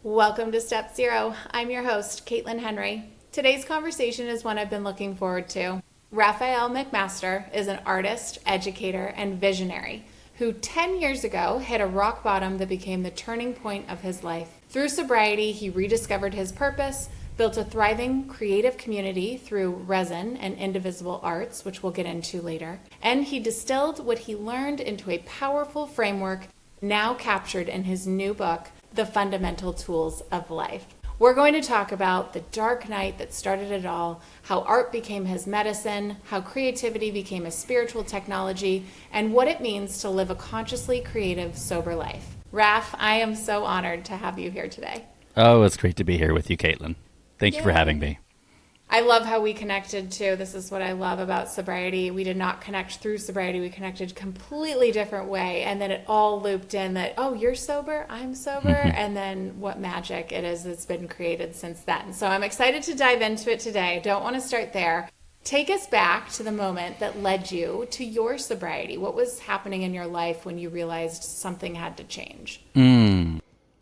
Welcome to Step Zero. I'm your host, Caitlin Henry. Today's conversation is one I've been looking forward to. Rafael McMaster is an artist, educator, and visionary who 10 years ago hit a rock bottom that became the turning point of his life. Through sobriety, he rediscovered his purpose, built a thriving creative community through resin and Indivisible Arts, which we'll get into later, and he distilled what he learned into a powerful framework now captured in his new book, The Fundamental Tools of Life. We're going to talk about the dark night that started it all, how art became his medicine, how creativity became a spiritual technology, and what it means to live a consciously creative, sober life. Raph, I am so honored to have you here today. Oh, it's great to be here with you, Caitlin. Thank you for having me. I love how we connected too. This is what I love about sobriety. We did not connect through sobriety. We connected completely different way. And then it all looped in that, oh, you're sober, I'm sober. And then what magic it is that's been created since then. So I'm excited to dive into it today. Don't want to start there. Take us back to the moment that led you to your sobriety. What was happening in your life when you realized something had to change?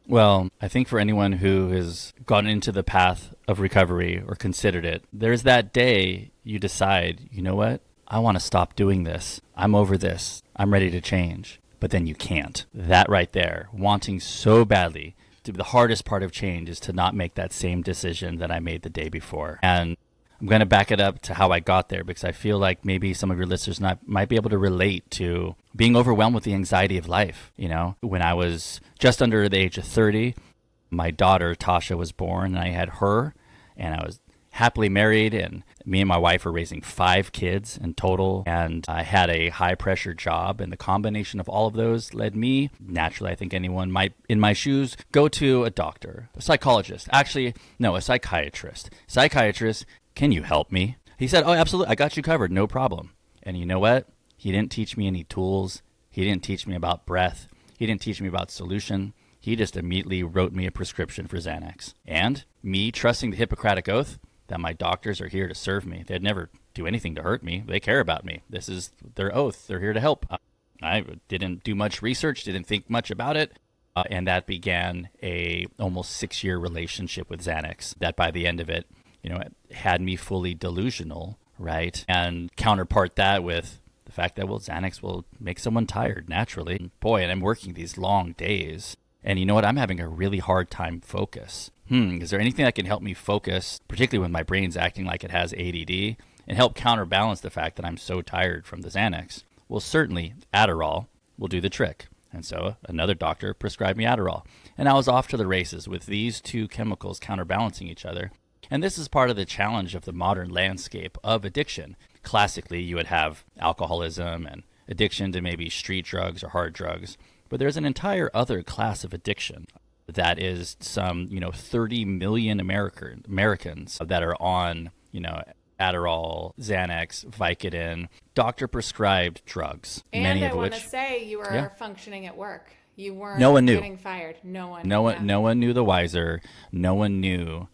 Well, I think for anyone who has gone into the path of recovery or considered it, there's that day you decide, you know what? I want to stop doing this. I'm over this. I'm ready to change. But then you can't. That right there, wanting so badly, the hardest part of change is to not make that same decision that I made the day before. And I'm going to back it up to how I got there because I feel like maybe some of your listeners might be able to relate to being overwhelmed with the anxiety of life. You know, when I was just under the age of 30, my daughter Tasha was born, and I had her, and I was happily married, and me and my wife were raising 5 kids in total, and I had a high pressure job, and the combination of all of those led me, naturally, I think anyone might in my shoes, go to a doctor, a psychologist, actually, no, a psychiatrist. Can you help me? He said, oh, absolutely. I got you covered. No problem. And you know what? He didn't teach me any tools. He didn't teach me about breath. He didn't teach me about solution. He just immediately wrote me a prescription for Xanax. And me trusting the Hippocratic Oath that my doctors are here to serve me. They'd never do anything to hurt me. They care about me. This is their oath. They're here to help. I didn't do much research, didn't think much about it. And that began a almost 6-year relationship with Xanax that by the end of it, you know, it had me fully delusional, right? And counterpart that with the fact that, well, Xanax will make someone tired naturally. Boy, and I'm working these long days. And you know what? I'm having a really hard time focus. Is there anything that can help me focus, particularly when my brain's acting like it has ADD, and help counterbalance the fact that I'm so tired from the Xanax? Well, certainly Adderall will do the trick. And so another doctor prescribed me Adderall. And I was off to the races with these two chemicals counterbalancing each other. And this is part of the challenge of the modern landscape of addiction. Classically, you would have alcoholism and addiction to maybe street drugs or hard drugs. But there's an entire other class of addiction that is some, 30 million Americans that are on, Adderall, Xanax, Vicodin, doctor-prescribed drugs. And many I of want which, to say you were Yeah. functioning at work. You weren't No one knew. getting fired. No one. No one, Yeah. no one knew the wiser. No one knew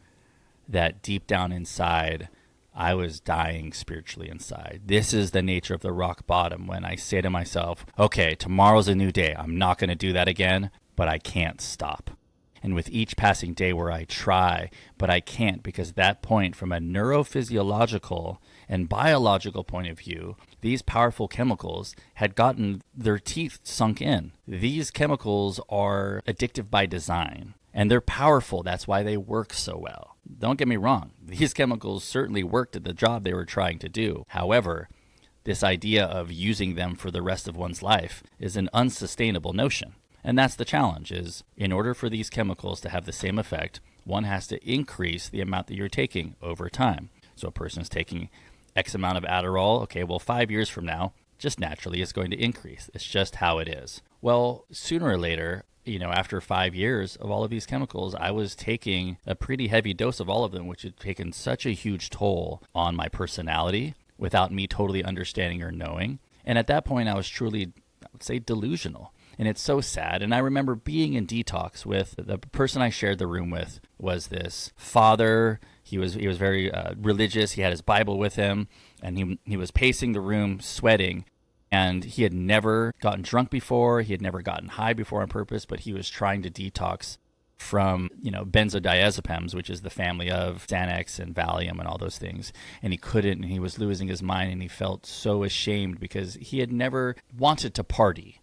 that deep down inside, I was dying spiritually inside. This is the nature of the rock bottom when I say to myself, okay, tomorrow's a new day. I'm not going to do that again, but I can't stop. And with each passing day where I try, but I can't, because at that point, from a neurophysiological and biological point of view, these powerful chemicals had gotten their teeth sunk in. These chemicals are addictive by design, and they're powerful. That's why they work so well. Don't get me wrong. These chemicals certainly worked at the job they were trying to do. However, this idea of using them for the rest of one's life is an unsustainable notion. And that's the challenge, is in order for these chemicals to have the same effect, one has to increase the amount that you're taking over time. So a person's taking X amount of Adderall, okay, well, 5 years from now, just naturally is going to increase. It's just how it is. Well, sooner or later, after 5 years of all of these chemicals, I was taking a pretty heavy dose of all of them, which had taken such a huge toll on my personality without me totally understanding or knowing. And at that point, I was truly, I would say, delusional. And it's so sad. And I remember being in detox with the person I shared the room with was this father. He was very religious. He had his Bible with him, and he was pacing the room, sweating. And he had never gotten drunk before. He had never gotten high before on purpose, but he was trying to detox from, benzodiazepams, which is the family of Xanax and Valium and all those things. And he couldn't, and he was losing his mind, and he felt so ashamed because he had never wanted to party.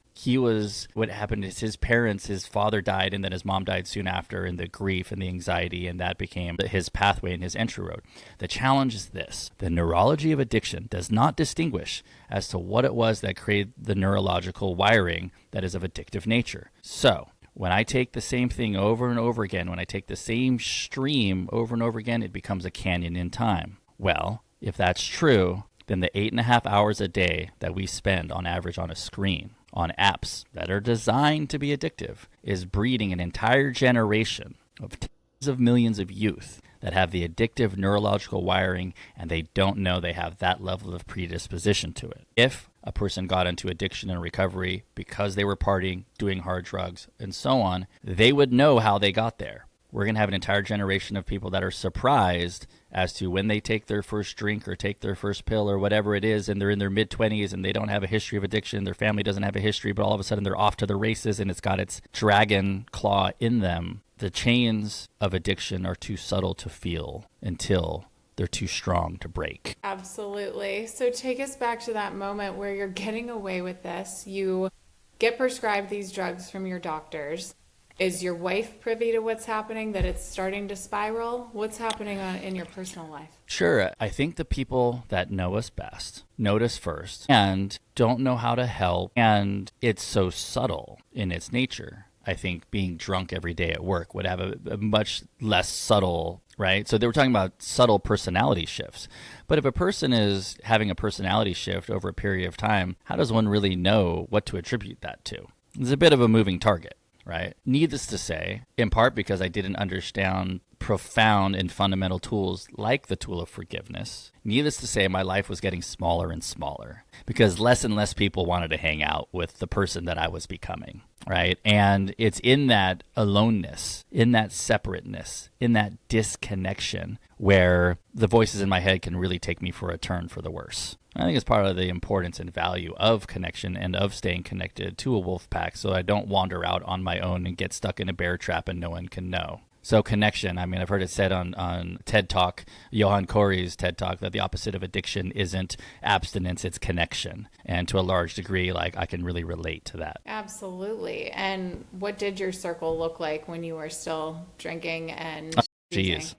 What happened is his father died, and then his mom died soon after, and the grief and the anxiety, and that became his pathway and his entry road. The challenge is this: the neurology of addiction does not distinguish as to what it was that created the neurological wiring that is of addictive nature. So when I take the same thing over and over again, when I take the same stream over and over again, it becomes a canyon in time. Well, if that's true, then the 8.5 hours a day that we spend on average on a screen, on apps that are designed to be addictive, is breeding an entire generation of tens of millions of youth that have the addictive neurological wiring, and they don't know they have that level of predisposition to it. If a person got into addiction and recovery because they were partying, doing hard drugs, and so on, they would know how they got there. We're going to have an entire generation of people that are surprised as to when they take their first drink or take their first pill or whatever it is, and they're in their mid-20s and they don't have a history of addiction, their family doesn't have a history, but all of a sudden they're off to the races and it's got its dragon claw in them. The chains of addiction are too subtle to feel until they're too strong to break. Absolutely. So take us back to that moment where you're getting away with this. You get prescribed these drugs from your doctors. Is your wife privy to what's happening, that it's starting to spiral? What's happening in your personal life? Sure. I think the people that know us best notice first and don't know how to help. And it's so subtle in its nature. I think being drunk every day at work would have a much less subtle, right? So they were talking about subtle personality shifts. But if a person is having a personality shift over a period of time, how does one really know what to attribute that to? It's a bit of a moving target. Right. Needless to say, in part because I didn't understand profound and fundamental tools like the tool of forgiveness. Needless to say, my life was getting smaller and smaller because less and less people wanted to hang out with the person that I was becoming. Right. And it's in that aloneness, in that separateness, in that disconnection where the voices in my head can really take me for a turn for the worse. I think it's part of the importance and value of connection and of staying connected to a wolf pack so I don't wander out on my own and get stuck in a bear trap and no one can know. So connection, I mean, I've heard it said on TED Talk, Johan Corey's TED Talk, that the opposite of addiction isn't abstinence, it's connection. And to a large degree, I can really relate to that. Absolutely. And what did your circle look like when you were still drinking and Geez.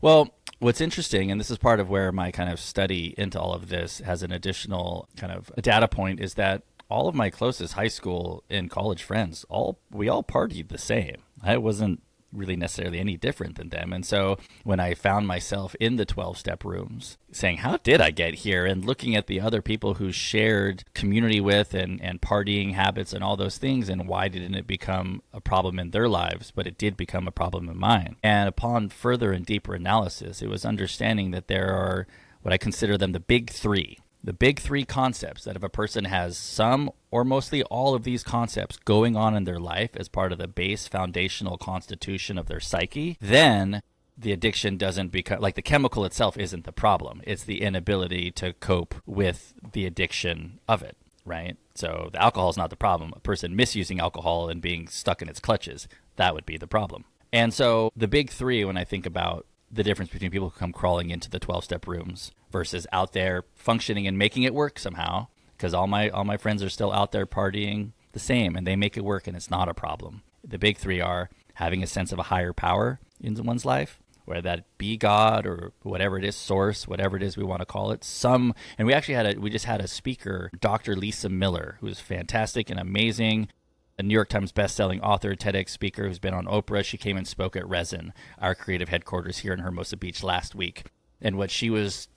Well, what's interesting, and this is part of where my kind of study into all of this has an additional kind of a data point, is that all of my closest high school and college friends, we all partied the same. I wasn't really necessarily any different than them. And so when I found myself in the 12-step rooms saying, how did I get here? And looking at the other people who shared community with and partying habits and all those things, and why didn't it become a problem in their lives, but it did become a problem in mine. And upon further and deeper analysis, it was understanding that there are what I consider them the big three. The big three concepts that if a person has some or mostly all of these concepts going on in their life as part of the base foundational constitution of their psyche, then the addiction doesn't become, like the chemical itself isn't the problem. It's the inability to cope with the addiction of it, right? So the alcohol is not the problem. A person misusing alcohol and being stuck in its clutches, that would be the problem. And so the big three, when I think about the difference between people who come crawling into the 12-step rooms versus out there functioning and making it work somehow, because all my friends are still out there partying the same and they make it work and it's not a problem. The big three are having a sense of a higher power in one's life, whether that be God or whatever it is, source, whatever it is we want to call it. And we just had a speaker, Dr. Lisa Miller, who's fantastic and amazing, a New York Times bestselling author, TEDx speaker who's been on Oprah. She came and spoke at Resin, our creative headquarters here in Hermosa Beach last week. And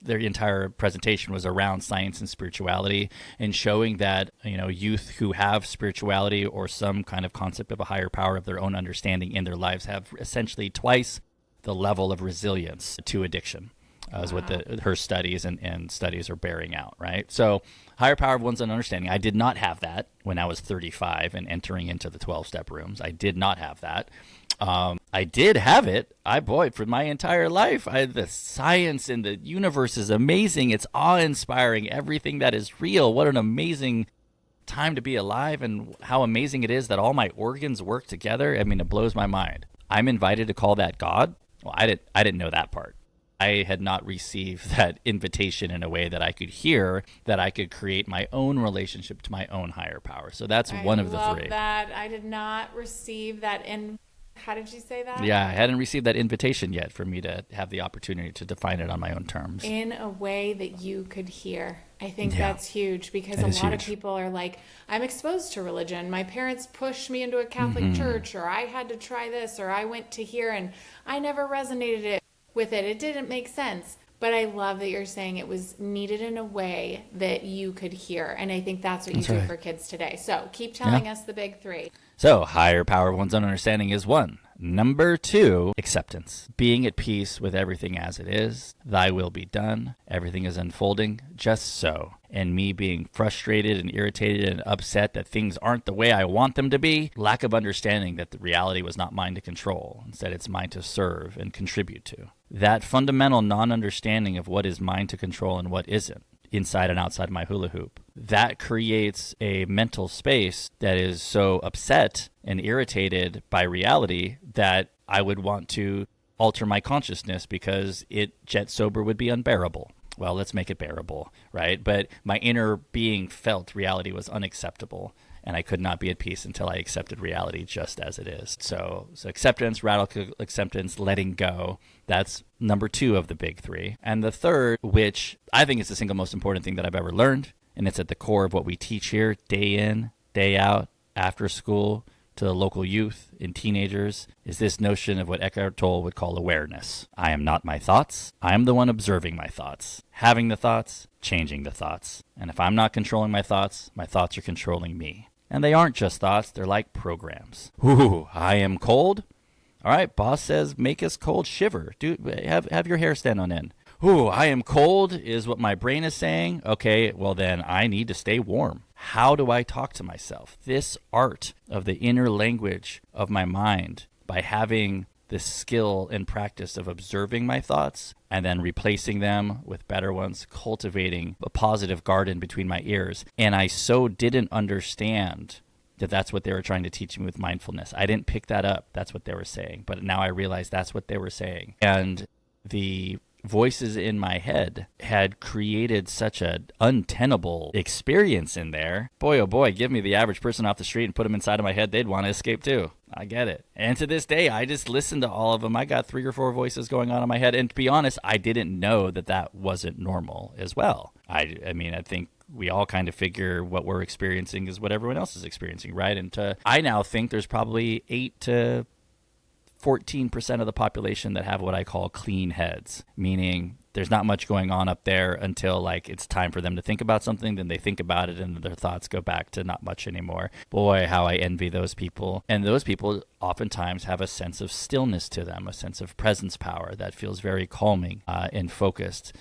their entire presentation was around science and spirituality and showing that, youth who have spirituality or some kind of concept of a higher power of their own understanding in their lives have essentially twice the level of resilience to addiction. Is what her studies and studies are bearing out, right? So higher power of one's own understanding. I did not have that when I was 35 and entering into the 12-step rooms. I did not have that. I did have it. For my entire life. The science in the universe is amazing. It's awe-inspiring. Everything that is real. What an amazing time to be alive, and how amazing it is that all my organs work together. I mean, it blows my mind. I'm invited to call that God. Well, I didn't know that part. I had not received that invitation in a way that I could hear, that I could create my own relationship to my own higher power. So that's one of the three. I love that. I did not receive that how did you say that? Yeah, I hadn't received that invitation yet for me to have the opportunity to define it on my own terms. In a way that you could hear. I think that's huge, because a lot of people are like, I'm exposed to religion. My parents pushed me into a Catholic church, or I had to try this, or I went to here and I never resonated with it. It didn't make sense. But I love that you're saying it was needed in a way that you could hear. And I think that's what you do for kids today. So keep telling us the big three. So higher power of one's own understanding is 1. Number 2, acceptance. Being at peace with everything as it is. Thy will be done. Everything is unfolding just so. And me being frustrated and irritated and upset that things aren't the way I want them to be. Lack of understanding that the reality was not mine to control. Instead, it's mine to serve and contribute to. That fundamental non-understanding of what is mine to control and what isn't, inside and outside my hula hoop, that creates a mental space that is so upset and irritated by reality that I would want to alter my consciousness because jet sober would be unbearable. Well, let's make it bearable, right? But my inner being felt reality was unacceptable, and I could not be at peace until I accepted reality just as it is. So acceptance, radical acceptance, letting go, that's number 2 of the big 3. And the third, which I think is the single most important thing that I've ever learned, and it's at the core of what we teach here, day in, day out, after school, to the local youth and teenagers, is this notion of what Eckhart Tolle would call awareness. I am not my thoughts. I am the one observing my thoughts, having the thoughts, changing the thoughts. And if I'm not controlling my thoughts are controlling me. And they aren't just thoughts, they're like programs. Ooh, I am cold. All right, boss says make us cold, shiver. Have your hair stand on end. Ooh, I am cold is what my brain is saying. Okay, well then I need to stay warm. How do I talk to myself? This art of the inner language of my mind, by having this skill and practice of observing my thoughts and then replacing them with better ones, cultivating a positive garden between my ears. And I so didn't understand that that's what they were trying to teach me with mindfulness. I didn't pick that up. That's what they were saying. But now I realize that's what they were saying. And the voices in my head had created such an untenable experience in there. Boy, oh boy, give me the average person off the street and put them inside of my head, they'd want to escape too. I get it. And to this day, I just listen to all of them. I got 3 or 4 voices going on in my head. And to be honest, I didn't know that that wasn't normal as well. I mean, I think we all kind of figure what we're experiencing is what everyone else is experiencing, right? And I now think there's probably 8 to 14% of the population that have what I call clean heads, meaning there's not much going on up there until like it's time for them to think about something, then they think about it and their thoughts go back to not much anymore. Boy, how I envy those people. And those people oftentimes have a sense of stillness to them, a sense of presence power that feels very calming and focused,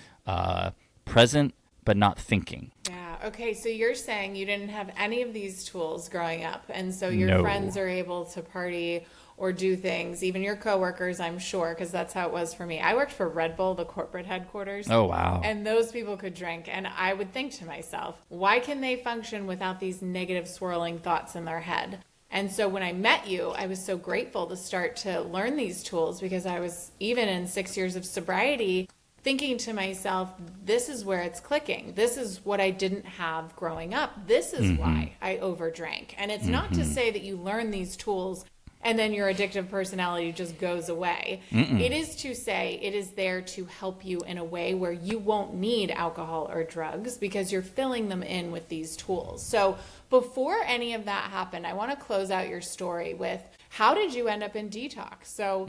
present but not thinking. Yeah. Okay. So you're saying you didn't have any of these tools growing up, and so your friends are able to party or do things, even your coworkers, I'm sure, because that's how it was for me. I worked for Red Bull, the corporate headquarters. Oh, wow. And those people could drink. And I would think to myself, why can they function without these negative swirling thoughts in their head? And so when I met you, I was so grateful to start to learn these tools, because I was, even in 6 years of sobriety, thinking to myself, this is where it's clicking. This is what I didn't have growing up. This is why I overdrank. And it's not to say that you learn these tools and then your addictive personality just goes away. It is to say it is there to help you in a way where you won't need alcohol or drugs, because you're filling them in with these tools. So before any of that happened, I want to close out your story with, how did you end up in detox? So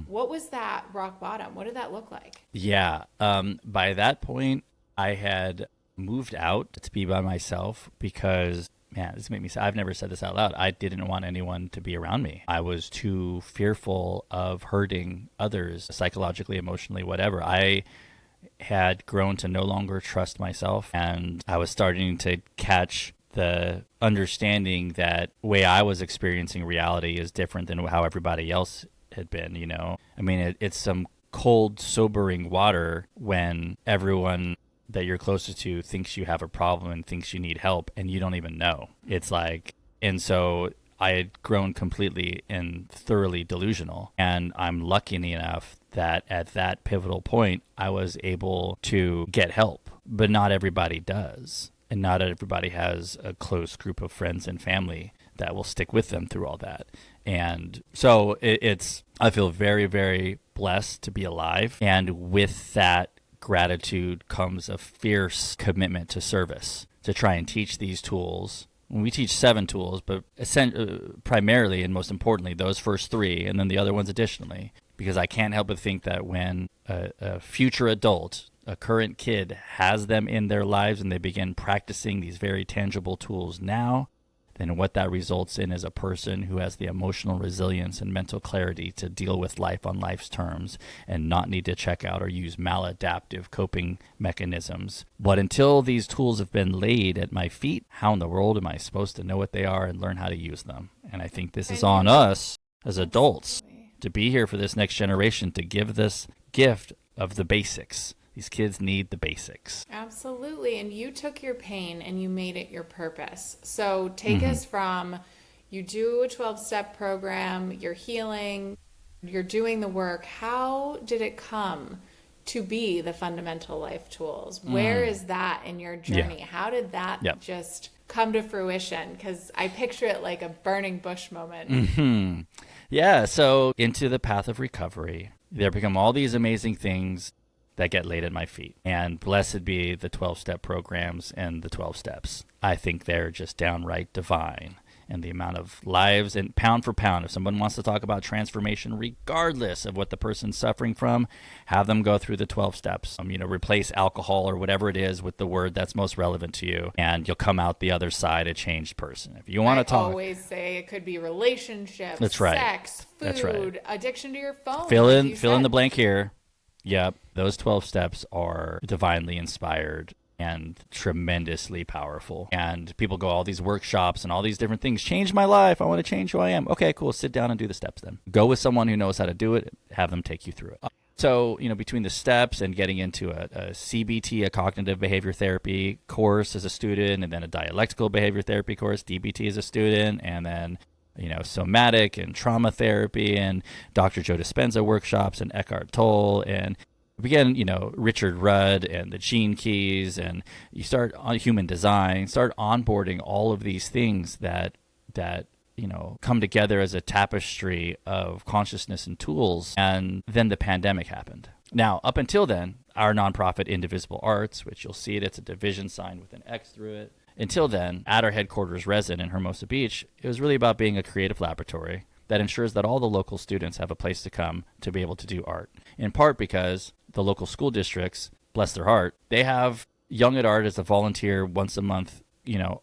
what was that rock bottom? What did that look like? Yeah. By that point, I had moved out to be by myself because, man, this made me sad. I've never said this out loud. I didn't want anyone to be around me. I was too fearful of hurting others psychologically, emotionally, whatever. I had grown to no longer trust myself, and I was starting to catch the understanding that way I was experiencing reality is different than how everybody else had been, you know? I mean, it's some cold, sobering water when everyone that you're closest to thinks you have a problem and thinks you need help and you don't even know. It's like, and so I had grown completely and thoroughly delusional. And I'm lucky enough that at that pivotal point, I was able to get help. But not everybody does. And not everybody has a close group of friends and family that will stick with them through all that. And so I feel very, very blessed to be alive. And with that gratitude comes a fierce commitment to service, to try and teach these tools. We teach 7 tools, but primarily and most importantly, those first 3, and then the other ones additionally, because I can't help but think that when a future adult, a current kid, has them in their lives and they begin practicing these very tangible tools now, then what that results in is a person who has the emotional resilience and mental clarity to deal with life on life's terms and not need to check out or use maladaptive coping mechanisms. But until these tools have been laid at my feet, how in the world am I supposed to know what they are and learn how to use them? And I think this is on us as adults to be here for this next generation, to give this gift of the basics. These kids need the basics. Absolutely. And you took your pain and you made it your purpose. So take us from, you do a 12-step program, you're healing, you're doing the work. How did it come to be the fundamental life tools? Where is that in your journey? Yeah. How did that just come to fruition? Because I picture it like a burning bush moment. Yeah. So into the path of recovery, there become all these amazing things that get laid at my feet. And blessed be the 12-step programs and the 12 steps. I think they're just downright divine. And the amount of lives, and pound for pound, if someone wants to talk about transformation, regardless of what the person's suffering from, have them go through the 12 steps. Replace alcohol or whatever it is with the word that's most relevant to you, and you'll come out the other side a changed person. If you want to talk, I always say it could be relationships, that's right. Sex, food, that's right. Addiction to your phone. Fill in the blank here. Yep, those 12 steps are divinely inspired and tremendously powerful. And people go all these workshops and all these different things. Change my life. I want to change who I am. Okay, cool. Sit down and do the steps then. Go with someone who knows how to do it. Have them take you through it. So, between the steps and getting into a CBT, a cognitive behavior therapy course as a student, and then a dialectical behavior therapy course, DBT as a student, and then somatic and trauma therapy and Dr. Joe Dispenza workshops and Eckhart Tolle, and again, Richard Rudd and the Gene Keys, and you start on human design, start onboarding all of these things that come together as a tapestry of consciousness and tools. And then the pandemic happened. Now, up until then, our nonprofit Indivisible Arts, which you'll see it's a division sign with an X through it. Until then, at our headquarters resin in Hermosa Beach, it was really about being a creative laboratory that ensures that all the local students have a place to come to be able to do art. In part because the local school districts, bless their heart, they have Young at Art as a volunteer once a month,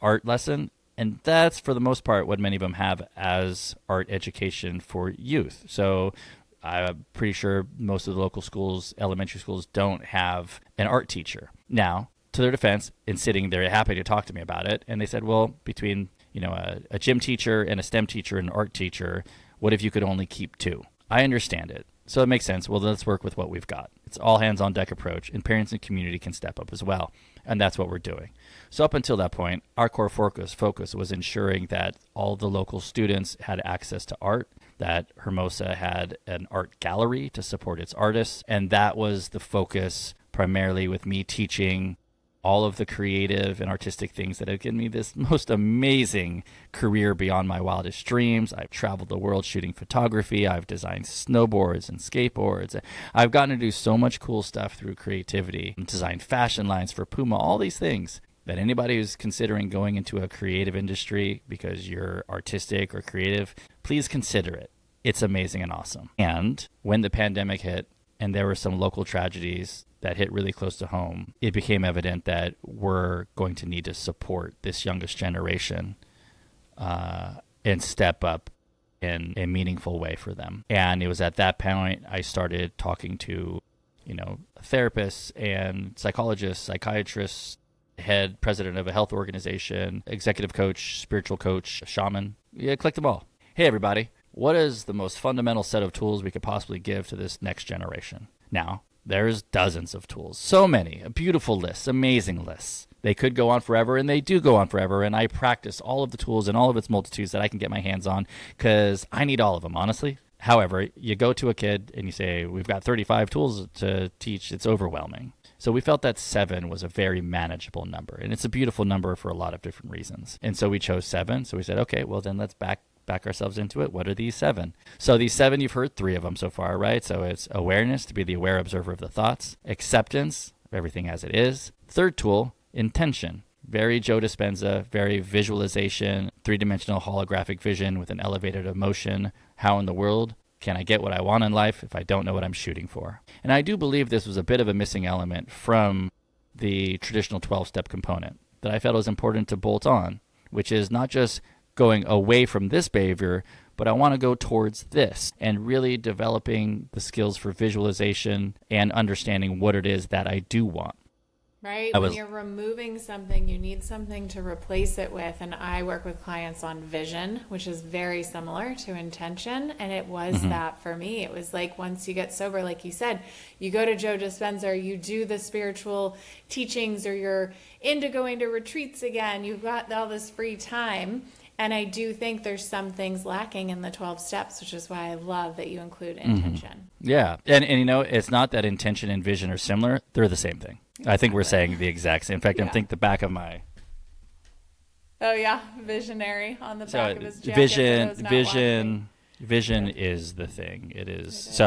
art lesson. And that's, for the most part, what many of them have as art education for youth. So I'm pretty sure most of the local schools, elementary schools, don't have an art teacher. Now, to their defense, in sitting there, happy to talk to me about it. And they said, well, between a gym teacher and a STEM teacher and an art teacher, what if you could only keep 2? I understand it. So it makes sense. Well, let's work with what we've got. It's all hands on deck approach, and parents and community can step up as well. And that's what we're doing. So up until that point, our core focus was ensuring that all the local students had access to art, that Hermosa had an art gallery to support its artists. And that was the focus, primarily with me teaching all of the creative and artistic things that have given me this most amazing career beyond my wildest dreams. I've traveled the world shooting photography. I've designed snowboards and skateboards. I've gotten to do so much cool stuff through creativity, designed fashion lines for Puma, all these things that anybody who's considering going into a creative industry because you're artistic or creative, please consider it. It's amazing and awesome. And when the pandemic hit and there were some local tragedies that hit really close to home, it became evident that we're going to need to support this youngest generation and step up in a meaningful way for them. And it was at that point I started talking to, therapists and psychologists, psychiatrists, president of a health organization, executive coach, spiritual coach, shaman. Yeah, click them all. Hey, everybody, what is the most fundamental set of tools we could possibly give to this next generation? Now, there's dozens of tools, so many, beautiful lists, amazing lists. They could go on forever, and they do go on forever, and I practice all of the tools and all of its multitudes that I can get my hands on because I need all of them, honestly. However, you go to a kid and you say, we've got 35 tools to teach. It's overwhelming. So we felt that 7 was a very manageable number, and it's a beautiful number for a lot of different reasons. And so we chose 7. So we said, okay, well then let's back ourselves into it. What are these 7? So these 7, you've heard 3 of them so far, right? So it's awareness, to be the aware observer of the thoughts, acceptance of everything as it is. Third tool, intention. Very Joe Dispenza, very visualization, 3-dimensional holographic vision with an elevated emotion. How in the world can I get what I want in life if I don't know what I'm shooting for? And I do believe this was a bit of a missing element from the traditional 12-step component that I felt was important to bolt on, which is not just going away from this behavior, but I want to go towards this and really developing the skills for visualization and understanding what it is that I do want. Right? When you're removing something, you need something to replace it with. And I work with clients on vision, which is very similar to intention. And it was that for me. It was like once you get sober, like you said, you go to Joe Dispenza, you do the spiritual teachings, or you're into going to retreats again. You've got all this free time. And I do think there's some things lacking in the 12 steps, which is why I love that you include intention. Yeah. And you know, it's not that intention and vision are similar. They're the same thing. I think we're saying the exact same. In fact, I think the back of my... Oh, yeah. Visionary on the back of his jacket. Vision is the thing. It is.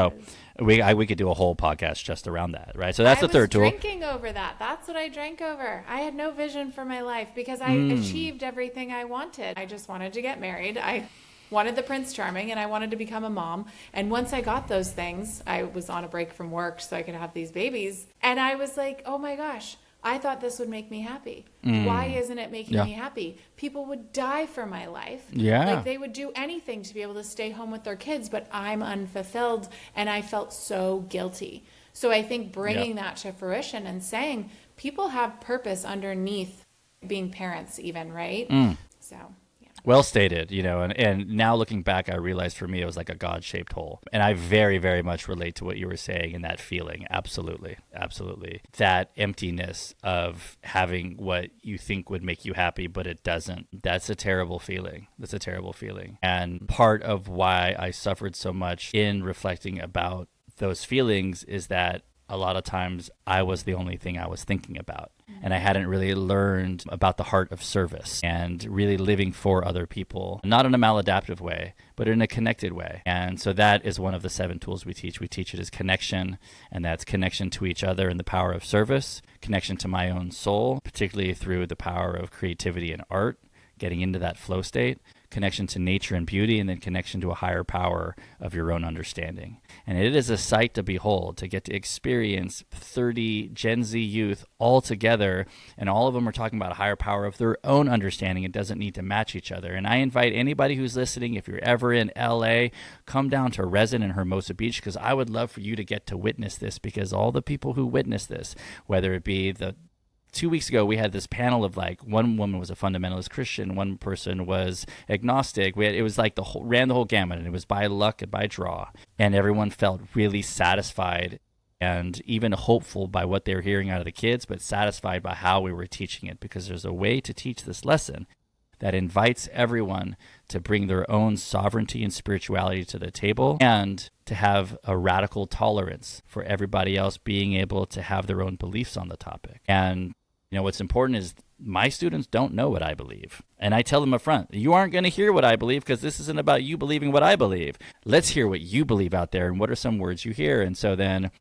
We could do a whole podcast just around that, right? So that's the third tool. I was drinking over that. That's what I drank over. I had no vision for my life because I achieved everything I wanted. I just wanted to get married. I wanted the Prince Charming, and I wanted to become a mom. And once I got those things, I was on a break from work so I could have these babies. And I was like, oh my gosh, I thought this would make me happy. Why isn't it making me happy? People would die for my life. Yeah. Like they would do anything to be able to stay home with their kids, but I'm unfulfilled and I felt so guilty. So I think bringing that to fruition and saying people have purpose underneath being parents even, right? So, yeah. Well stated, you know, and now looking back, I realized for me it was like a God-shaped hole. And I very, very much relate to what you were saying and that feeling. Absolutely. Absolutely. That emptiness of having what you think would make you happy, but it doesn't. That's a terrible feeling. That's a terrible feeling. And part of why I suffered so much in reflecting about those feelings is that a lot of times I was the only thing I was thinking about. And I hadn't really learned about the heart of service and really living for other people, not in a maladaptive way, but in a connected way. And so that is one of the 7 tools we teach. We teach it as connection, and that's connection to each other and the power of service, connection to my own soul, particularly through the power of creativity and art, getting into that flow state, connection to nature and beauty, and then connection to a higher power of your own understanding. And it is a sight to behold to get to experience 30 Gen Z youth all together, and all of them are talking about a higher power of their own understanding. It doesn't need to match each other. And I invite anybody who's listening, if you're ever in LA, come down to Resin and Hermosa Beach, because I would love for you to get to witness this, because all the people who witness this, whether it be 2 weeks ago, we had this panel of like one woman was a fundamentalist Christian, one person was agnostic. It was like ran the whole gamut, and it was by luck and by draw. And everyone felt really satisfied and even hopeful by what they were hearing out of the kids, but satisfied by how we were teaching it, because there's a way to teach this lesson that invites everyone to bring their own sovereignty and spirituality to the table, and to have a radical tolerance for everybody else being able to have their own beliefs on the topic. And you know, what's important is my students don't know what I believe. And I tell them up front, you aren't going to hear what I believe, because this isn't about you believing what I believe. Let's hear what you believe out there, and what are some words you hear. And so then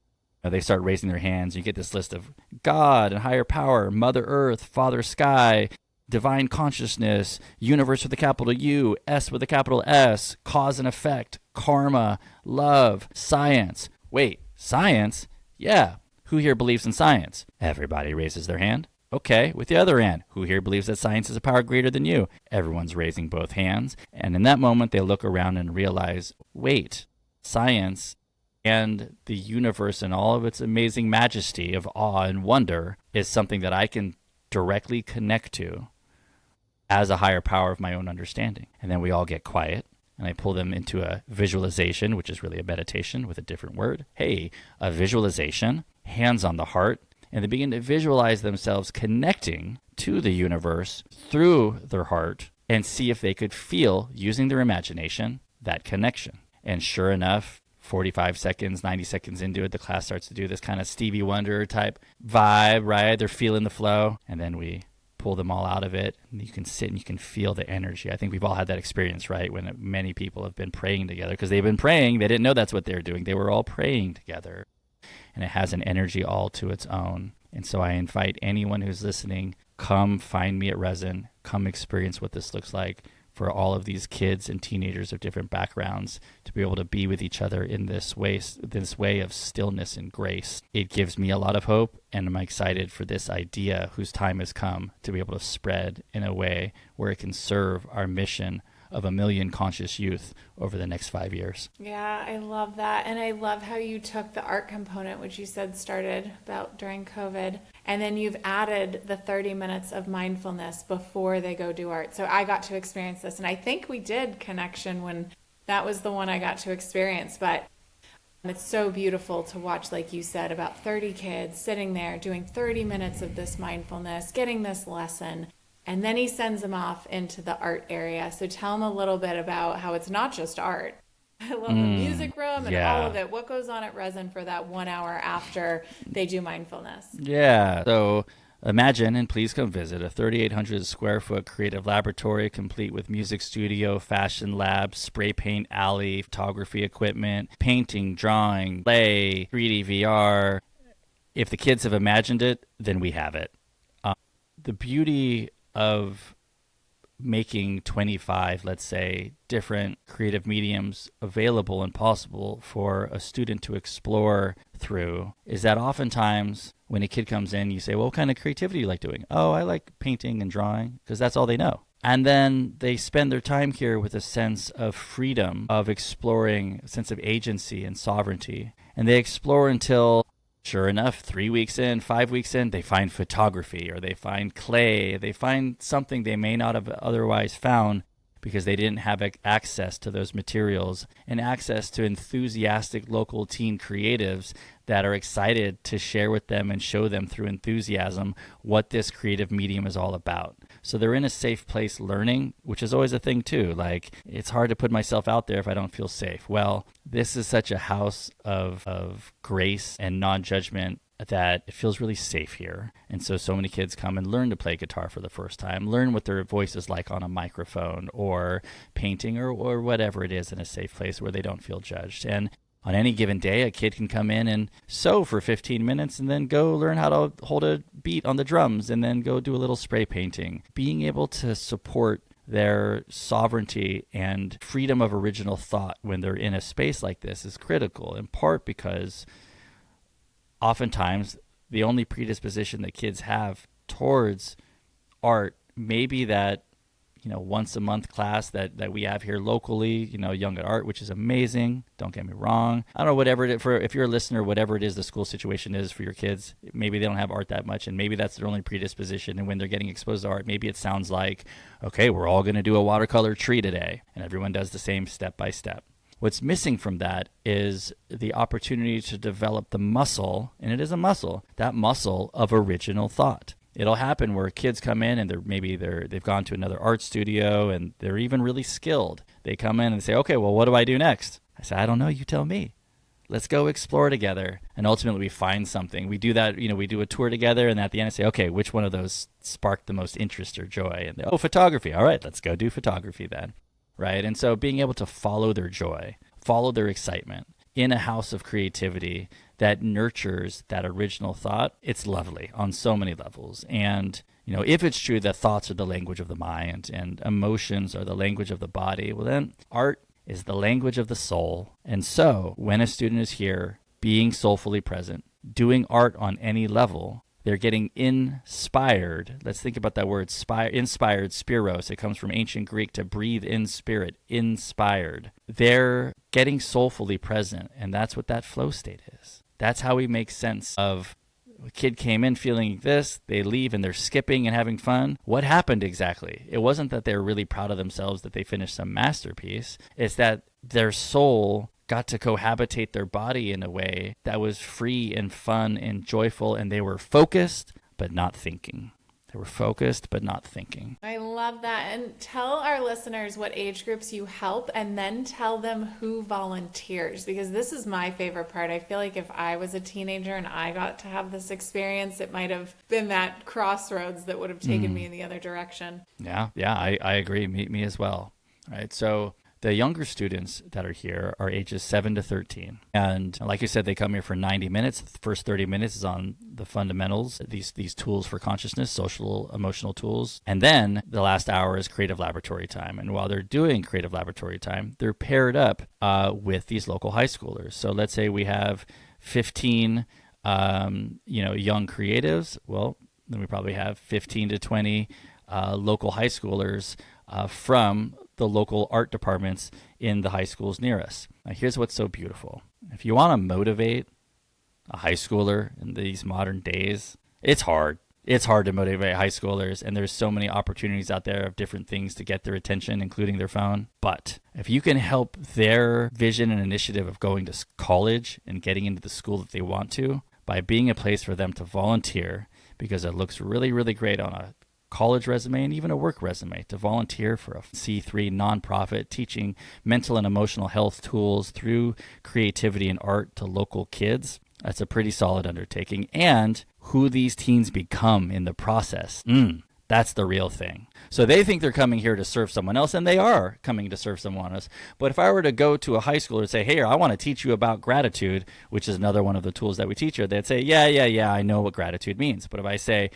they start raising their hands. You get this list of God and higher power, Mother Earth, Father Sky, divine consciousness, universe with a capital U, S with a capital S, cause and effect, karma, love, science. Wait, science? Yeah. Who here believes in science? Everybody raises their hand. Okay, with the other hand, who here believes that science is a power greater than you? Everyone's raising both hands. And in that moment, they look around and realize, wait, science and the universe and all of its amazing majesty of awe and wonder is something that I can directly connect to as a higher power of my own understanding. And then we all get quiet, and I pull them into a visualization, which is really a meditation with a different word. Hey, a visualization, hands on the heart, and they begin to visualize themselves connecting to the universe through their heart and see if they could feel, using their imagination, that connection. And sure enough, 45 seconds, 90 seconds into it, the class starts to do this kind of Stevie Wonder type vibe, right? They're feeling the flow. And then we pull them all out of it, and you can sit and you can feel the energy. I think we've all had that experience, right? When many people have been praying together because they've been praying. They didn't know that's what they were doing. They were all praying together. And it has an energy all to its own. And so I invite anyone who's listening, come find me at Resin. Come experience what this looks like for all of these kids and teenagers of different backgrounds to be able to be with each other in this way of stillness and grace. It gives me a lot of hope, and I'm excited for this idea whose time has come to be able to spread in a way where it can serve our mission of 1 million conscious youth over the next 5 years. Yeah, I love that. And I love how you took the art component, which you said started about during COVID, and then you've added the 30 minutes of mindfulness before they go do art. So I got to experience this, and I think we did Connection when that was the one I got to experience. But it's so beautiful to watch, like you said, about 30 kids sitting there doing 30 minutes of this mindfulness, getting this lesson. And then he sends them off into the art area. So tell them a little bit about how it's not just art. I love the music room and all of it. What goes on at Resin for that 1 hour after they do mindfulness? Yeah. So imagine, and please come visit, a 3,800 square foot creative laboratory complete with music studio, fashion lab, spray paint alley, photography equipment, painting, drawing, play, 3D VR. If the kids have imagined it, then we have it. The beauty of making 25, let's say, different creative mediums available and possible for a student to explore through is that oftentimes when a kid comes in, you say, well, what kind of creativity do you like doing? Oh, I like painting and drawing, because that's all they know. And then they spend their time here with a sense of freedom, of exploring, a sense of agency and sovereignty. And they explore until, sure enough, 3 weeks in, 5 weeks in, they find photography, or they find clay, they find something they may not have otherwise found because they didn't have access to those materials and access to enthusiastic local teen creatives that are excited to share with them and show them through enthusiasm what this creative medium is all about. So they're in a safe place learning, which is always a thing too. Like, it's hard to put myself out there if I don't feel safe. Well, this is such a house of grace and non-judgment that it feels really safe here. And so many kids come and learn to play guitar for the first time, learn what their voice is like on a microphone or painting or whatever it is in a safe place where they don't feel judged. And on any given day, a kid can come in and sew for 15 minutes and then go learn how to hold a beat on the drums and then go do a little spray painting. Being able to support their sovereignty and freedom of original thought when they're in a space like this is critical, in part because oftentimes the only predisposition that kids have towards art may be that, once a month class that we have here locally, Young at Art, which is amazing. Don't get me wrong. I don't know, whatever it is, if you're a listener, whatever it is the school situation is for your kids, maybe they don't have art that much and maybe that's their only predisposition. And when they're getting exposed to art, maybe it sounds like, okay, we're all going to do a watercolor tree today. And everyone does the same step by step. What's missing from that is the opportunity to develop the muscle, and it is a muscle, that muscle of original thought. It'll happen where kids come in and they've gone to another art studio and they're even really skilled. They come in and say, okay, well, what do I do next? I say, I don't know, you tell me. Let's go explore together. And ultimately we find something. We do that, we do a tour together, and at the end I say, okay, which one of those sparked the most interest or joy? And photography. All right, let's go do photography then. Right? And so being able to follow their joy, follow their excitement in a house of creativity that nurtures that original thought, it's lovely on so many levels. And, if it's true that thoughts are the language of the mind and emotions are the language of the body, well then art is the language of the soul. And so when a student is here being soulfully present, doing art on any level, they're getting inspired. Let's think about that word, inspired, spiros. It comes from ancient Greek to breathe in spirit, inspired. They're getting soulfully present, and that's what that flow state is. That's how we make sense of a kid came in feeling this, they leave and they're skipping and having fun. What happened exactly? It wasn't that they were really proud of themselves that they finished some masterpiece. It's that their soul got to cohabitate their body in a way that was free and fun and joyful, and they were focused but not thinking. They were focused but not thinking. I love that. And tell our listeners what age groups you help, and then tell them who volunteers, because this is my favorite part. I feel like if I was a teenager and I got to have this experience, it might have been that crossroads that would have taken me in the other direction. Yeah, I agree. Me as well. All right, so the younger students that are here are ages 7 to 13. And like you said, they come here for 90 minutes. The first 30 minutes is on the fundamentals, these tools for consciousness, social, emotional tools. And then the last hour is creative laboratory time. And while they're doing creative laboratory time, they're paired up with these local high schoolers. So let's say we have 15 young creatives. Well, then we probably have 15 to 20 local high schoolers from the local art departments in the high schools near us. Now, here's what's so beautiful. If you want to motivate a high schooler in these modern days, it's hard. It's hard to motivate high schoolers, and there's so many opportunities out there of different things to get their attention, including their phone. But if you can help their vision and initiative of going to college and getting into the school that they want to by being a place for them to volunteer, because it looks really, really great on a college resume and even a work resume to volunteer for a C3 nonprofit teaching mental and emotional health tools through creativity and art to local kids. That's a pretty solid undertaking. And who these teens become in the process, that's the real thing. So they think they're coming here to serve someone else, and they are coming to serve someone else. But if I were to go to a high schooler and say, hey, I want to teach you about gratitude, which is another one of the tools that we teach here, they'd say, yeah, I know what gratitude means. But if I say,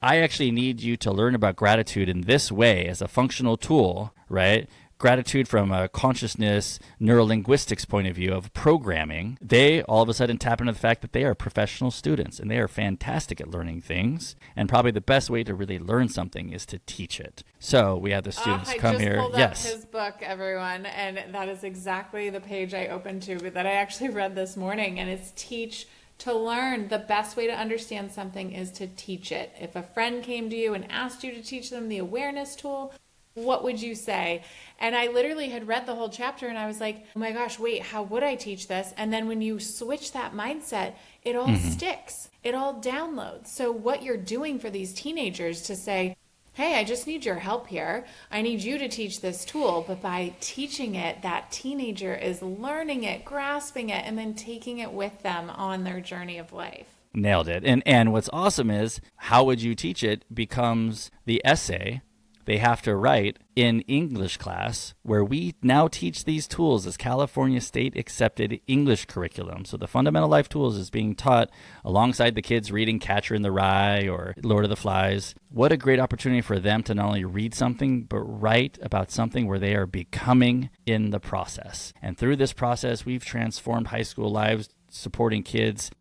I actually need you to learn about gratitude in this way as a functional tool, right? Gratitude from a consciousness neurolinguistics point of view of programming, they all of a sudden tap into the fact that they are professional students and they are fantastic at learning things. And probably the best way to really learn something is to teach it. So we have the students come here. I just pulled up his book, everyone, and that is exactly the page I opened to, but that I actually read this morning, and it's teach to learn. The best way to understand something is to teach it. If a friend came to you and asked you to teach them the awareness tool, what would you say? And I literally had read the whole chapter and I was like, oh my gosh, wait, how would I teach this? And then when you switch that mindset, it all sticks. It all downloads. So what you're doing for these teenagers to say, hey, I just need your help here. I need you to teach this tool. But by teaching it, that teenager is learning it, grasping it, and then taking it with them on their journey of life. Nailed it. And what's awesome is how would you teach it becomes the essay they have to write in English class, where we now teach these tools as California state accepted English curriculum. So the fundamental life tools is being taught alongside the kids reading Catcher in the Rye or Lord of the Flies. What a great opportunity for them to not only read something, but write about something where they are becoming in the process. And through this process, we've transformed high school lives, supporting kids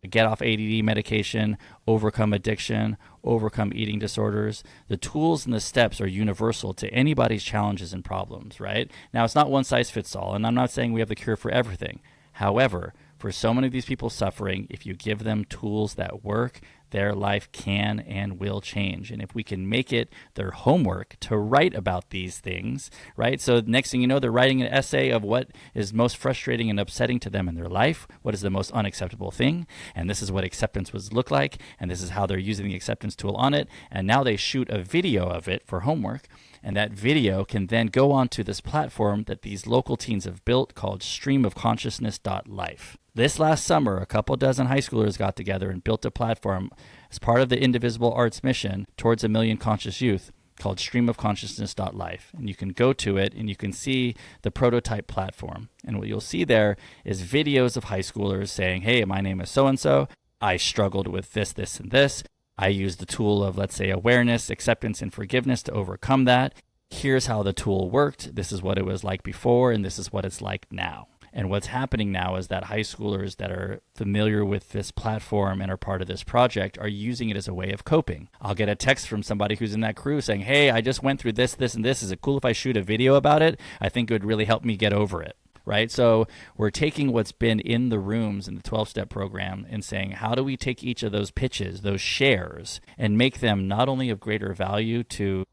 get off ADD medication, overcome addiction, overcome eating disorders. The tools and the steps are universal to anybody's challenges and problems, right? Now, it's not one size fits all, and I'm not saying we have the cure for everything. However, for so many of these people suffering, if you give them tools that work, their life can and will change. And if we can make it their homework to write about these things, right? So next thing you know, they're writing an essay of what is most frustrating and upsetting to them in their life. What is the most unacceptable thing? And this is what acceptance would look like. And this is how they're using the acceptance tool on it. And now they shoot a video of it for homework. And that video can then go onto this platform that these local teens have built called streamofconsciousness.life. This last summer, a couple dozen high schoolers got together and built a platform as part of the Indivisible Arts mission towards 1 million conscious youth called streamofconsciousness.life. And you can go to it and you can see the prototype platform. And what you'll see there is videos of high schoolers saying, hey, my name is so-and-so. I struggled with this, this, and this. I used the tool of, let's say, awareness, acceptance, and forgiveness to overcome that. Here's how the tool worked. This is what it was like before, and this is what it's like now. And what's happening now is that high schoolers that are familiar with this platform and are part of this project are using it as a way of coping. I'll get a text from somebody who's in that crew saying, hey, I just went through this, this, and this. Is it cool if I shoot a video about it? I think it would really help me get over it. Right? So we're taking what's been in the rooms in the 12-step program and saying, how do we take each of those pitches, those shares, and make them not only of greater value to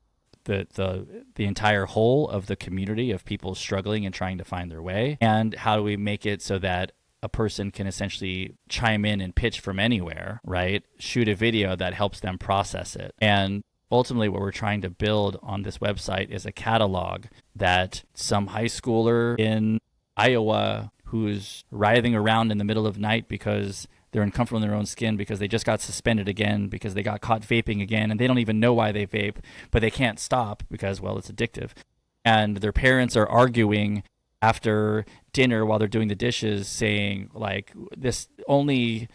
the entire whole of the community of people struggling and trying to find their way? And how do we make it so that a person can essentially chime in and pitch from anywhere, right? Shoot a video that helps them process it. And ultimately, what we're trying to build on this website is a catalog that some high schooler in Iowa who's writhing around in the middle of the night because they're uncomfortable in their own skin because they just got suspended again, because they got caught vaping again, and they don't even know why they vape, but they can't stop because, well, it's addictive. And their parents are arguing after dinner while they're doing the dishes, saying, like, this only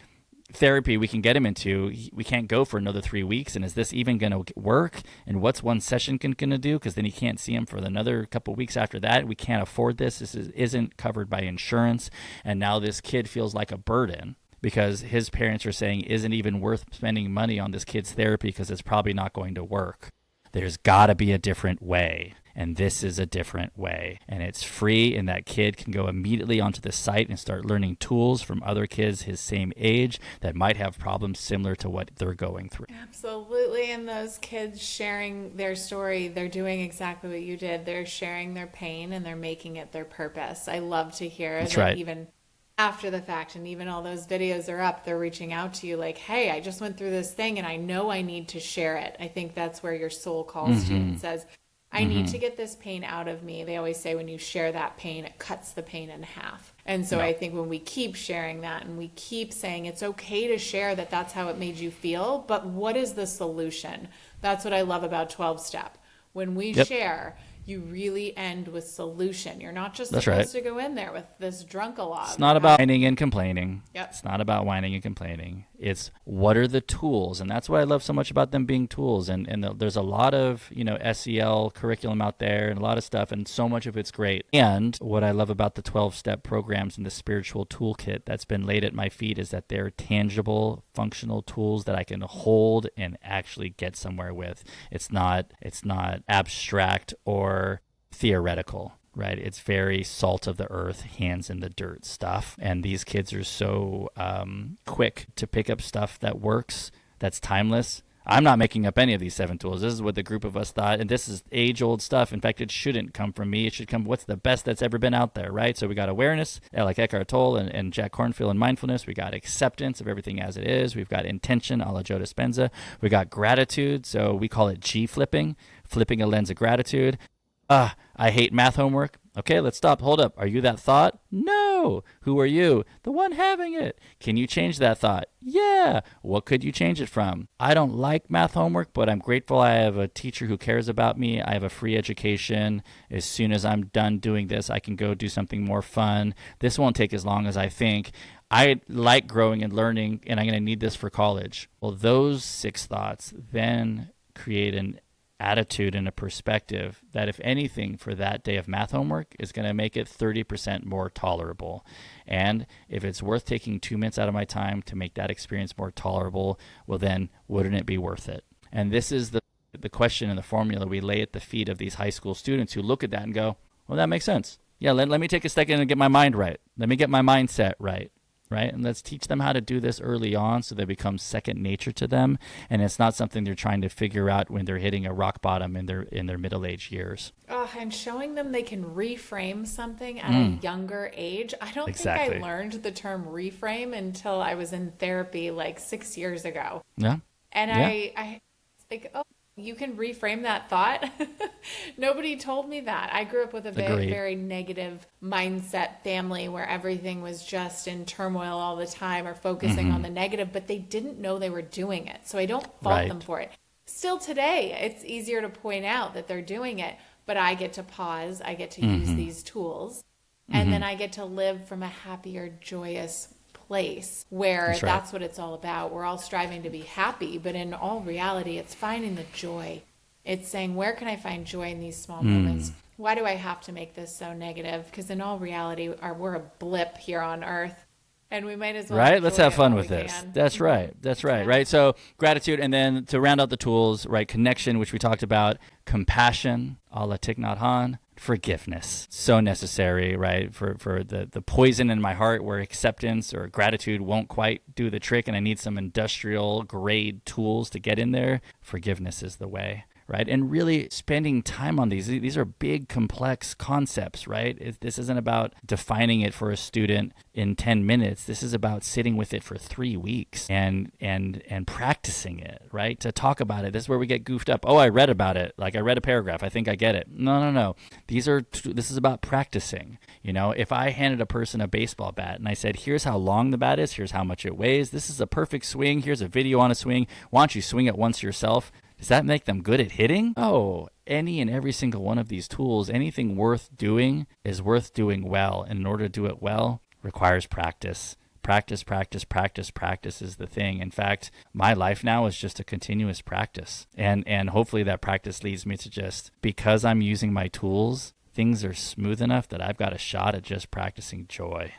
therapy we can get him into, we can't go for another 3 weeks, and is this even going to work? And what's one session going to do? Because then he can't see him for another couple of weeks after that. We can't afford this. Isn't covered by insurance. And now this kid feels like a burden because his parents are saying isn't even worth spending money on this kid's therapy because it's probably not going to work. There's got to be a different way. And this is a different way. And it's free, and that kid can go immediately onto the site and start learning tools from other kids his same age that might have problems similar to what they're going through. Absolutely. And those kids sharing their story, they're doing exactly what you did. They're sharing their pain and they're making it their purpose. I love to hear That's that right. Even after the fact, and even all those videos are up, they're reaching out to you like, hey, I just went through this thing and I know I need to share it. I think that's where your soul calls to you and says, I need to get this pain out of me. They always say when you share that pain, it cuts the pain in half. And so I think when we keep sharing that and we keep saying it's okay to share that that's how it made you feel, but what is the solution? That's what I love about 12-step. When we share, you really end with solution. You're not just supposed to go in there with this drunk-a-log. It's not about whining and complaining. Yep. It's not about whining and complaining. It's what are the tools? And that's what I love so much about them being tools. And there's a lot of, SEL curriculum out there and a lot of stuff, and so much of it's great. And what I love about the 12-step programs and the spiritual toolkit that's been laid at my feet is that they're tangible, functional tools that I can hold and actually get somewhere with. It's not abstract or theoretical, right? It's very salt of the earth, hands in the dirt stuff. And these kids are so quick to pick up stuff that works, that's timeless. I'm not making up any of these 7 tools. This is what the group of us thought, and this is age-old stuff. In fact, it shouldn't come from me. It should come, what's the best that's ever been out there, right? So we got awareness, like Eckhart Tolle and Jack Kornfield in mindfulness. We got acceptance of everything as it is. We've got intention, a la Joe Dispenza. We got gratitude, so we call it G-flipping, flipping a lens of gratitude. I hate math homework. Okay, let's stop. Hold up. Are you that thought? No. Who are you? The one having it. Can you change that thought? Yeah. What could you change it from? I don't like math homework, but I'm grateful I have a teacher who cares about me. I have a free education. As soon as I'm done doing this, I can go do something more fun. This won't take as long as I think. I like growing and learning, and I'm going to need this for college. Well, those 6 thoughts then create an attitude and a perspective that, if anything, for that day of math homework is going to make it 30% more tolerable. And if it's worth taking 2 minutes out of my time to make that experience more tolerable, well, then wouldn't it be worth it? And this is the question and the formula we lay at the feet of these high school students who look at that and go, well, that makes sense. Yeah, let me take a second and get my mind right. Let me get my mindset right. Right? And let's teach them how to do this early on so they become second nature to them. And it's not something they're trying to figure out when they're hitting a rock bottom in their middle-aged years. And showing them they can reframe something at a younger age. I don't think I learned the term reframe until I was in therapy like 6 years ago. Yeah. And I like, oh, you can reframe that thought. Nobody told me that. I grew up with a very, very negative mindset family where everything was just in turmoil all the time or focusing on the negative, but they didn't know they were doing it. So I don't fault them for it. Still today, it's easier to point out that they're doing it, but I get to pause. I get to use these tools, and then I get to live from a happier, joyous place where that's what it's all about. We're all striving to be happy, but in all reality, it's finding the joy. It's saying, where can I find joy in these small moments? Why do I have to make this so negative? Because in all reality, we're a blip here on earth, and we might as well. Right? Let's have fun with this. That's right. That's right. Right. So gratitude, and then to round out the tools, right? Connection, which we talked about, compassion, a la Thich Nhat Hanh, forgiveness, so necessary, right? For the poison in my heart where acceptance or gratitude won't quite do the trick and I need some industrial grade tools to get in there. Forgiveness is the way, right? And really spending time on these. These are big, complex concepts, right? This isn't about defining it for a student in 10 minutes. This is about sitting with it for 3 weeks and practicing it, right? To talk about it. This is where we get goofed up. Oh, I read about it. Like I read a paragraph. I think I get it. No. This is about practicing. If I handed a person a baseball bat and I said, here's how long the bat is, here's how much it weighs, this is a perfect swing, here's a video on a swing, why don't you swing it once yourself? Does that make them good at hitting? Oh, any and every single one of these tools, anything worth doing is worth doing well. And in order to do it well, requires practice. Practice is the thing. In fact, my life now is just a continuous practice. And hopefully that practice leads me to just, because I'm using my tools, things are smooth enough that I've got a shot at just practicing joy.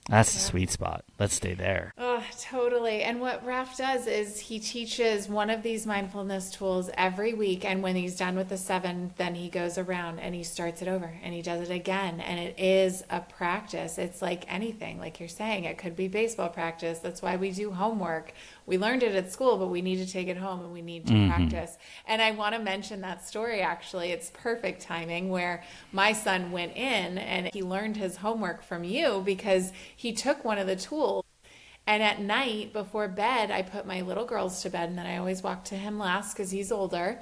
That's the sweet spot. Let's stay there. Oh, totally. And what Raph does is he teaches one of these mindfulness tools every week. And when he's done with the 7, then he goes around and he starts it over and he does it again. And it is a practice. It's like anything, like you're saying, it could be baseball practice. That's why we do homework. We learned it at school, but we need to take it home and we need to practice. And I want to mention that story, actually. It's perfect timing where my son went in and he learned his homework from you because he took one of the tools. And at night before bed, I put my little girls to bed, and then I always walk to him last because he's older.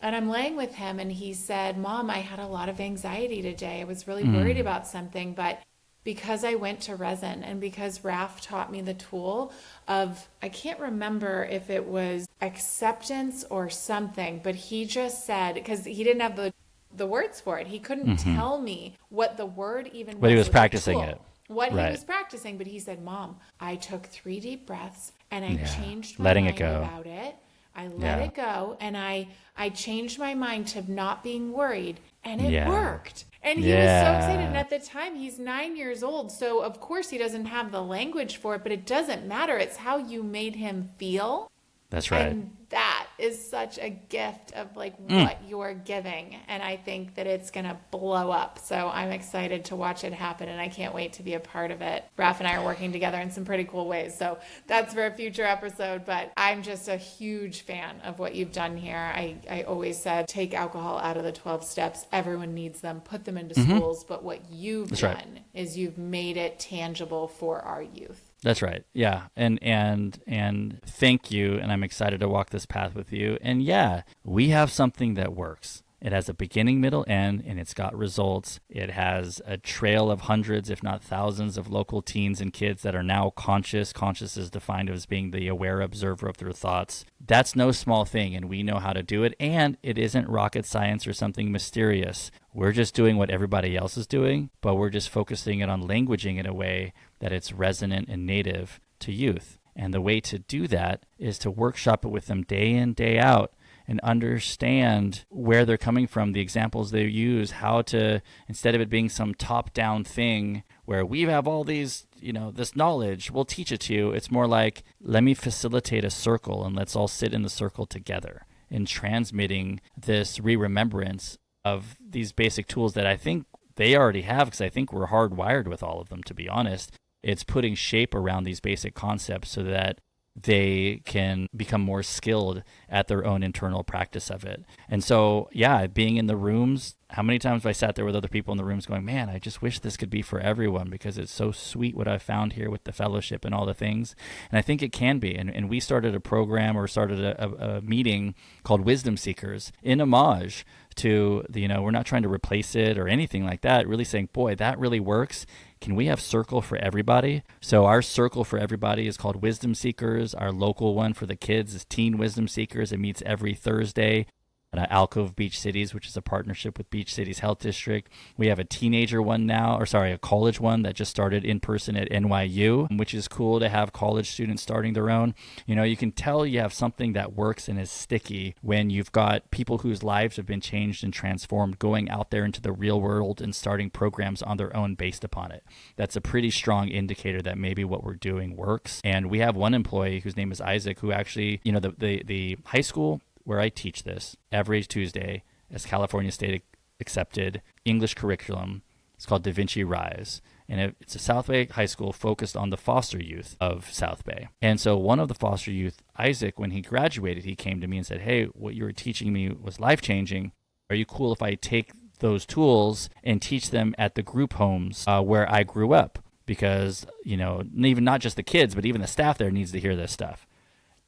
And I'm laying with him and he said, Mom, I had a lot of anxiety today. I was really worried about something, but because I went to resin and because Raph taught me the tool of, I can't remember if it was acceptance or something, but he just said, because he didn't have the words for it. He couldn't tell me what the word even was. But he was practicing it. What he was practicing, but he said, Mom, I took 3 deep breaths and I changed my letting mind it go about it. I let it go and I changed my mind to not being worried, and it worked. And he was so excited. And at the time, he's 9 years old. So of course he doesn't have the language for it, but it doesn't matter. It's how you made him feel. That's right. And that is such a gift of like what you're giving. And I think that it's going to blow up. So I'm excited to watch it happen. And I can't wait to be a part of it. Raph and I are working together in some pretty cool ways. So that's for a future episode. But I'm just a huge fan of what you've done here. I always said, take alcohol out of the 12 steps. Everyone needs them. Put them into schools. But what you've done is you've made it tangible for our youth. That's right. Yeah. And thank you. And I'm excited to walk this path with you. And yeah, we have something that works. It has a beginning, middle, end, and it's got results. It has a trail of hundreds, if not thousands, of local teens and kids that are now conscious. Conscious is defined as being the aware observer of their thoughts. That's no small thing, and we know how to do it. And it isn't rocket science or something mysterious. We're just doing what everybody else is doing, but we're just focusing it on languaging in a way that it's resonant and native to youth. And the way to do that is to workshop it with them day in, day out, and understand where they're coming from, the examples they use, how to, instead of it being some top-down thing where we have all these, this knowledge, we'll teach it to you. It's more like, let me facilitate a circle and let's all sit in the circle together in transmitting this remembrance of these basic tools that I think they already have, because I think we're hardwired with all of them, to be honest. It's putting shape around these basic concepts so that they can become more skilled at their own internal practice of it. And so, being in the rooms, how many times have I sat there with other people in the rooms going, man, I just wish this could be for everyone because it's so sweet what I've found here with the fellowship and all the things. And I think it can be. And we started a program or started a meeting called Wisdom Seekers in homage to we're not trying to replace it or anything like that, really saying, boy, that really works. Can we have circle for everybody? So our circle for everybody is called Wisdom Seekers. Our local one for the kids is Teen Wisdom Seekers. It meets every Thursday at Alcove Beach Cities, which is a partnership with Beach Cities Health District. We have a teenager one now, a college one that just started in person at NYU, which is cool to have college students starting their own. You can tell you have something that works and is sticky when you've got people whose lives have been changed and transformed going out there into the real world and starting programs on their own based upon it. That's a pretty strong indicator that maybe what we're doing works. And we have one employee whose name is Isaac, who actually, the high school where I teach this every Tuesday as California State accepted English curriculum. It's called Da Vinci Rise. And it's a South Bay high school focused on the foster youth of South Bay. And so one of the foster youth, Isaac, when he graduated, he came to me and said, hey, what you were teaching me was life-changing. Are you cool if I take those tools and teach them at the group homes where I grew up? Because, even not just the kids, but even the staff there needs to hear this stuff.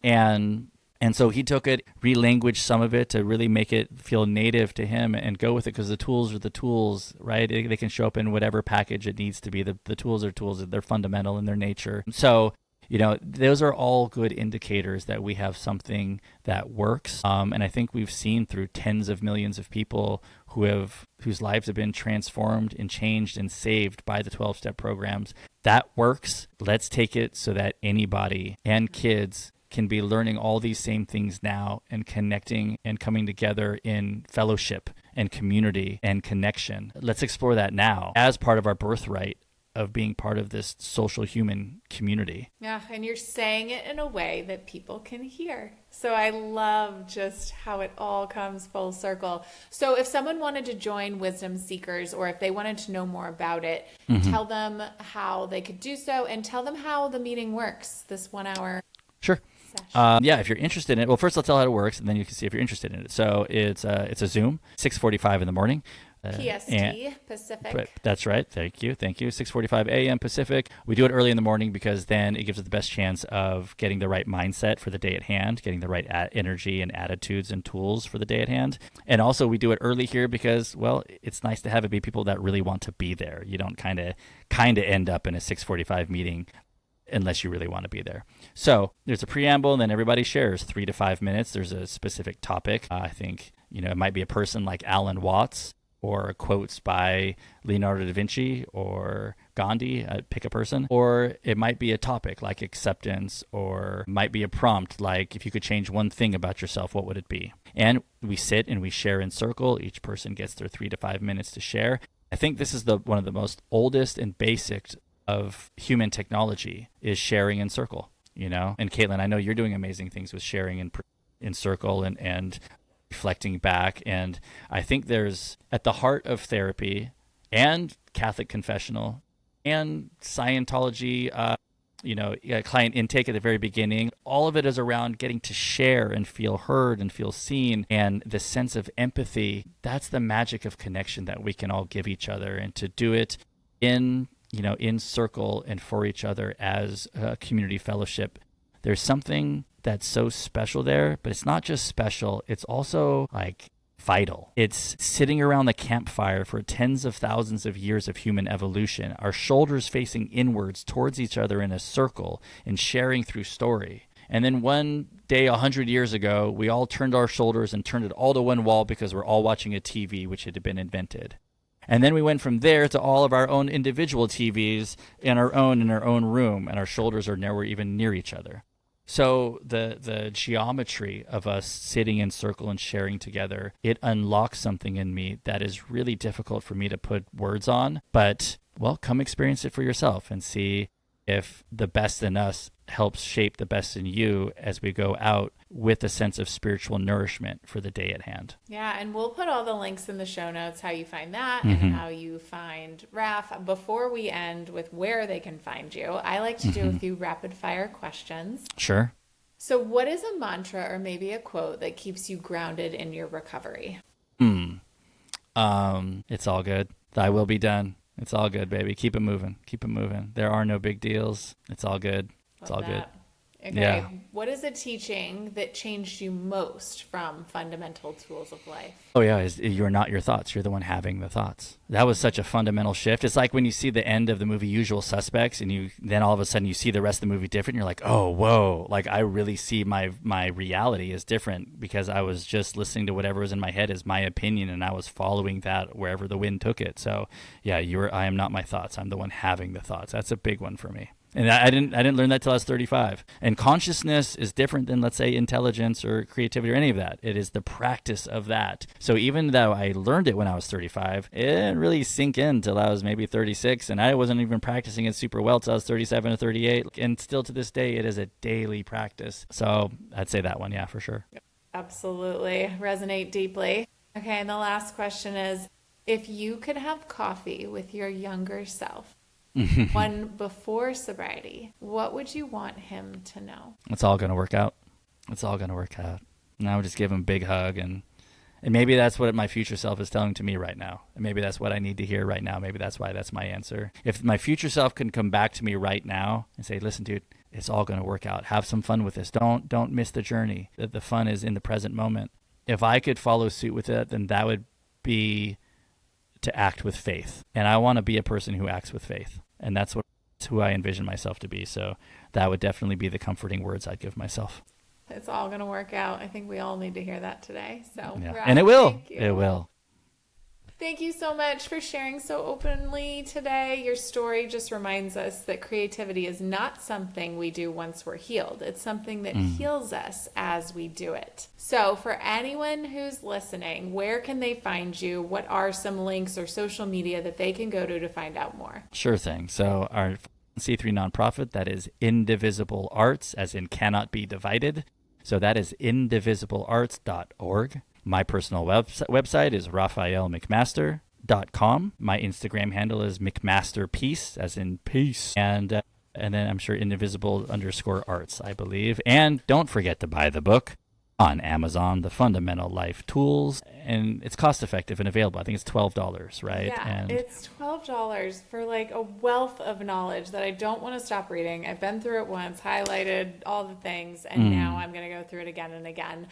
And so he took it, relanguaged some of it to really make it feel native to him and go with it, because the tools are the tools, right? They can show up in whatever package it needs to be. The tools are tools. They're fundamental in their nature. So, those are all good indicators that we have something that works. And I think we've seen through tens of millions of people whose lives have been transformed and changed and saved by the 12-step programs. That works. Let's take it so that anybody and kids can be learning all these same things now and connecting and coming together in fellowship and community and connection. Let's explore that now as part of our birthright of being part of this social human community. Yeah, and you're saying it in a way that people can hear. So I love just how it all comes full circle. So if someone wanted to join Wisdom Seekers, or if they wanted to know more about it, tell them how they could do so, and tell them how the meeting works, this 1 hour. Sure. If you're interested in it, well, first I'll tell how it works, and then you can see if you're interested in it. So it's a Zoom, 6:45 in the morning. PST, Pacific. That's right. Thank you. 6:45 a.m. Pacific. We do it early in the morning because then it gives us the best chance of getting the right mindset for the day at hand, getting the right energy and attitudes and tools for the day at hand. And also we do it early here because, well, it's nice to have it be people that really want to be there. You don't kind of end up in a 6:45 meeting unless you really want to be there. So there's a preamble, and then everybody shares 3 to 5 minutes. There's a specific topic. I think, it might be a person like Alan Watts, or quotes by Leonardo da Vinci or Gandhi, pick a person. Or it might be a topic like acceptance, or might be a prompt like, if you could change one thing about yourself, what would it be? And we sit and we share in circle. Each person gets their 3 to 5 minutes to share. I think this is one of the most oldest and basic of human technology is sharing in circle, And Caitlin, I know you're doing amazing things with sharing in circle and reflecting back. And I think there's, at the heart of therapy and Catholic confessional and Scientology, client intake at the very beginning, all of it is around getting to share and feel heard and feel seen, and the sense of empathy. That's the magic of connection that we can all give each other, and to do it in circle and for each other as a community fellowship. There's something that's so special there, but it's not just special, it's also like vital. It's sitting around the campfire for tens of thousands of years of human evolution, our shoulders facing inwards towards each other in a circle and sharing through story. And then one day 100 years ago, we all turned our shoulders and turned it all to one wall because we're all watching a TV which had been invented. And then we went from there to all of our own individual TVs in our own room, and our shoulders are nowhere even near each other. So the geometry of us sitting in circle and sharing together, it unlocks something in me that is really difficult for me to put words on. But, well, come experience it for yourself and see if the best in us helps shape the best in you as we go out with a sense of spiritual nourishment for the day at hand. Yeah, and we'll put all the links in the show notes, how you find that and how you find Raph. Before we end with where they can find you, I like to do a few rapid fire questions. Sure. So what is a mantra or maybe a quote that keeps you grounded in your recovery? It's all good. Thy will be done. It's all good, baby. Keep it moving. Keep it moving. There are no big deals. It's all good. It's all good. Okay. Yeah. What is a teaching that changed you most from fundamental tools of life? Oh, yeah. You're not your thoughts. You're the one having the thoughts. That was such a fundamental shift. It's like when you see the end of the movie Usual Suspects, and then all of a sudden you see the rest of the movie different. You're like, oh, whoa. Like, I really see my reality is different because I was just listening to whatever was in my head as my opinion, and I was following that wherever the wind took it. So, yeah, I am not my thoughts. I'm the one having the thoughts. That's a big one for me. And I didn't learn that till I was 35. And consciousness is different than, let's say, intelligence or creativity or any of that. It is the practice of that. So even though I learned it when I was 35, it didn't really sink in till I was maybe 36. And I wasn't even practicing it super well till I was 37 or 38. And still to this day, it is a daily practice. So I'd say that one, yeah, for sure. Absolutely. Resonate deeply. Okay, and the last question is, if you could have coffee with your younger self, one before sobriety, what would you want him to know? It's all going to work out. It's all going to work out. And I would just give him a big hug, and maybe that's what my future self is telling to me right now. And maybe that's what I need to hear right now. Maybe that's why that's my answer. If my future self can come back to me right now and say, listen, dude, it's all going to work out. Have some fun with this. Don't miss the journey. The fun is in the present moment. If I could follow suit with it, then that would be to act with faith. And I want to be a person who acts with faith. And that's who I envision myself to be. So that would definitely be the comforting words I'd give myself. It's all going to work out. I think we all need to hear that today. So, yeah. Raph, And it will. Thank you. It will. Thank you so much for sharing so openly today. Your story just reminds us that creativity is not something we do once we're healed. It's something that heals us as we do it. So for anyone who's listening, where can they find you? What are some links or social media that they can go to find out more? Sure thing. So our C3 nonprofit, that is Indivisible Arts, as in cannot be divided. So that is indivisiblearts.org. My personal website is raphaelmcmaster.com. My Instagram handle is McMasterPeace, as in peace. And then I'm sure Indivisible_Arts, I believe. And don't forget to buy the book on Amazon, The Fundamental Life Tools. And it's cost effective and available. I think it's $12, right? Yeah, and it's $12 for like a wealth of knowledge that I don't want to stop reading. I've been through it once, highlighted all the things, and now I'm going to go through it again and again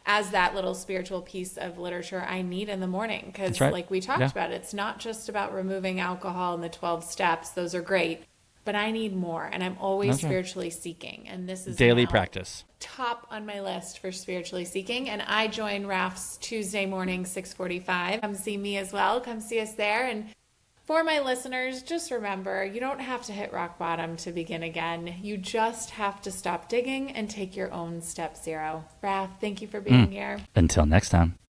as that little spiritual piece of literature I need in the morning. Because like we talked about, it's not just about removing alcohol and the 12 steps. Those are great. But I need more, and I'm always spiritually seeking. And this is daily practice. Top on my list for spiritually seeking. And I join Raph's Tuesday morning, 6:45. Come see me as well. Come see us there. And for my listeners, just remember, you don't have to hit rock bottom to begin again. You just have to stop digging and take your own step zero. Raph, thank you for being here. Until next time.